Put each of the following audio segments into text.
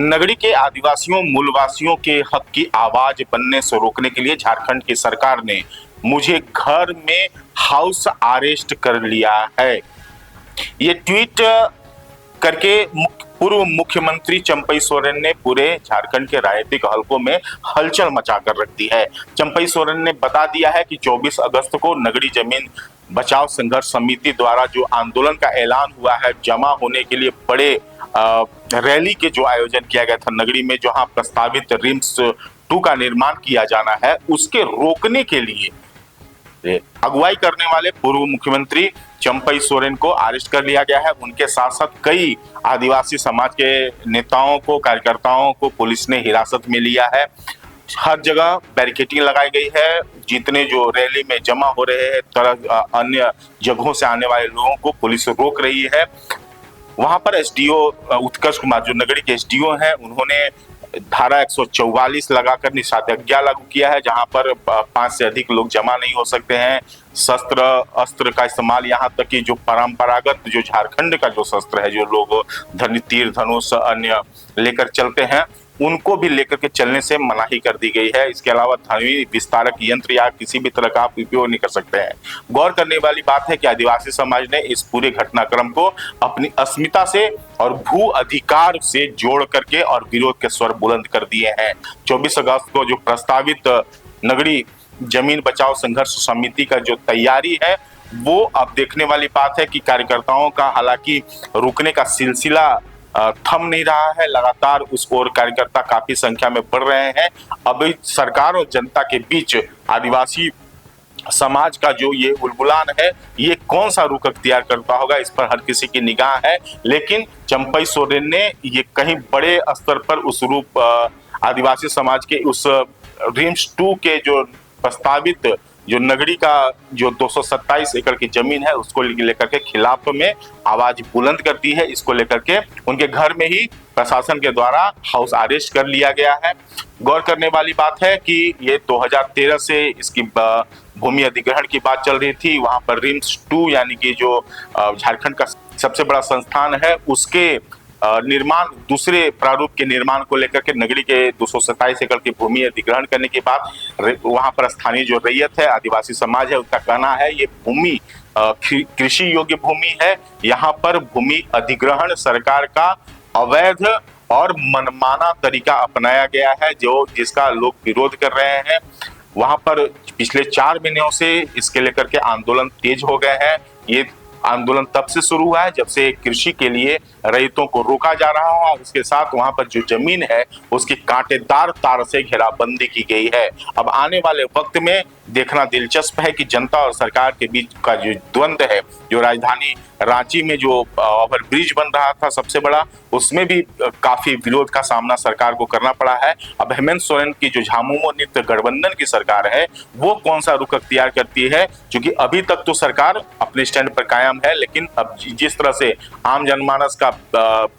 नगरी के आदिवासियों मूलवासियों के हक की आवाज बनने से रोकने के लिए झारखंड की सरकार ने मुझे घर में हाउस अरेस्ट कर लिया है। ये ट्वीट करके पूर्व मुख्यमंत्री चंपई सोरेन ने पूरे झारखंड के राजनीतिक हलकों में हलचल मचाकर रख दी है। चंपई सोरेन ने बता दिया है कि 24 अगस्त को नगरी जमीन बचाओ संघर्ष समिति द्वारा जो आंदोलन का ऐलान हुआ है, जमा होने के लिए बड़े रैली के जो आयोजन किया गया था नगरी में, जहां प्रस्तावित रिम्स 2 का निर्माण किया जाना है, उसके रोकने के लिए अगुवाई करने वाले पूर्व मुख्यमंत्री चंपई सोरेन को अरेस्ट कर लिया गया है। उनके साथ साथ कई आदिवासी समाज के नेताओं को, कार्यकर्ताओं को पुलिस ने हिरासत में लिया है। हर जगह बैरिकेडिंग लगाई गई है। जितने जो रैली में जमा हो रहे हैं, तरह अन्य जगहों से आने वाले लोगों को पुलिस रोक रही है। वहां पर एसडीओ उत्कर्ष कुमार जो नगरी के एसडीओ हैं, उन्होंने धारा 144 लगाकर निषेधाज्ञा लागू किया है, जहां पर 5 से अधिक लोग जमा नहीं हो सकते हैं। शस्त्र अस्त्र का इस्तेमाल, यहाँ तक कि जो परंपरागत जो झारखंड का जो शस्त्र है, जो लोग तीर धनुष अन्य लेकर चलते हैं, उनको भी लेकर के चलने से मनाही कर दी गई है। इसके अलावा ध्वनि विस्तारक यंत्र या किसी भी तरह का आप उपयोग नहीं कर सकते हैं। गौर करने वाली बात है कि आदिवासी समाज ने इस पूरे घटनाक्रम को अपनी अस्मिता से और भू अधिकार से जोड़ करके और विरोध के स्वर बुलंद कर दिए हैं। 24 अगस्त को जो प्रस्तावित नगरी जमीन बचाओ संघर्ष समिति का जो तैयारी है, वो अब देखने वाली बात है कि कार्यकर्ताओं का हालांकि रुकने का सिलसिला थम नहीं रहा है। लगातार उस ओर कार्यकर्ता काफी संख्या में बढ़ रहे हैं। अभी सरकार और जनता के बीच आदिवासी समाज का जो ये उलगुलान है, ये कौन सा रुख अख्तियार करता होगा, इस पर हर किसी की निगाह है। लेकिन चंपई सोरेन ने ये कहीं बड़े स्तर पर उस रूप आदिवासी समाज के उस रिम्स 2 के जो प्रस्तावित जो नगरी का जो 227 एकड़ की जमीन है, उसको लेकर के खिलाफ में आवाज बुलंद करती है। इसको लेकर के उनके घर में ही प्रशासन के द्वारा हाउस अरेस्ट कर लिया गया है। गौर करने वाली बात है कि ये 2013 से इसकी भूमि अधिग्रहण की बात चल रही थी। वहां पर रिम्स 2 यानी कि जो झारखंड का सबसे बड़ा संस्थान है, उसके निर्माण दूसरे प्रारूप के निर्माण को लेकर के नगरी के 227 एकड़ की भूमि अधिग्रहण करने के बाद वहां पर स्थानीय जो रैयत है, आदिवासी समाज है, उसका कहना है ये भूमि कृषि योग्य भूमि है। यहाँ पर भूमि अधिग्रहण सरकार का अवैध और मनमाना तरीका अपनाया गया है, जिसका लोग विरोध कर रहे हैं। वहां पर पिछले 4 महीनों से इसके लेकर के आंदोलन तेज हो गए हैं। ये आंदोलन तब से शुरू हुआ है जब से कृषि के लिए रैयतों को रोका जा रहा है, और उसके साथ वहां पर जो जमीन है उसकी कांटेदार तार से घेराबंदी की गई है। अब आने वाले वक्त में देखना दिलचस्प है कि जनता और सरकार के बीच का जो द्वंद्व है, जो राजधानी रांची में जो ओवरब्रिज बन रहा था सबसे बड़ा, उसमें भी काफी विरोध का सामना सरकार को करना पड़ा है। अब हेमंत सोरेन की जो झामुमो नृत्य गठबंधन की सरकार है, वो कौन सा रुख अख्तियार करती है, क्योंकि अभी तक तो सरकार अपने स्टैंड पर कायम है, लेकिन अब जिस तरह से आम जनमानस का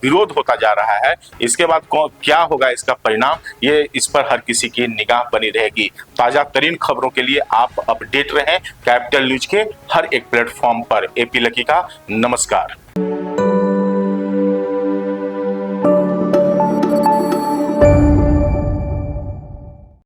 विरोध होता जा रहा है, इसके बाद क्या होगा इसका परिणाम, ये इस पर हर किसी की निगाह बनी रहेगी। ताजा तरीन खबरों के लिए आप अपडेट रहें कैपिटल न्यूज के हर एक प्लेटफॉर्म पर। एपी लकी का नमस्कार।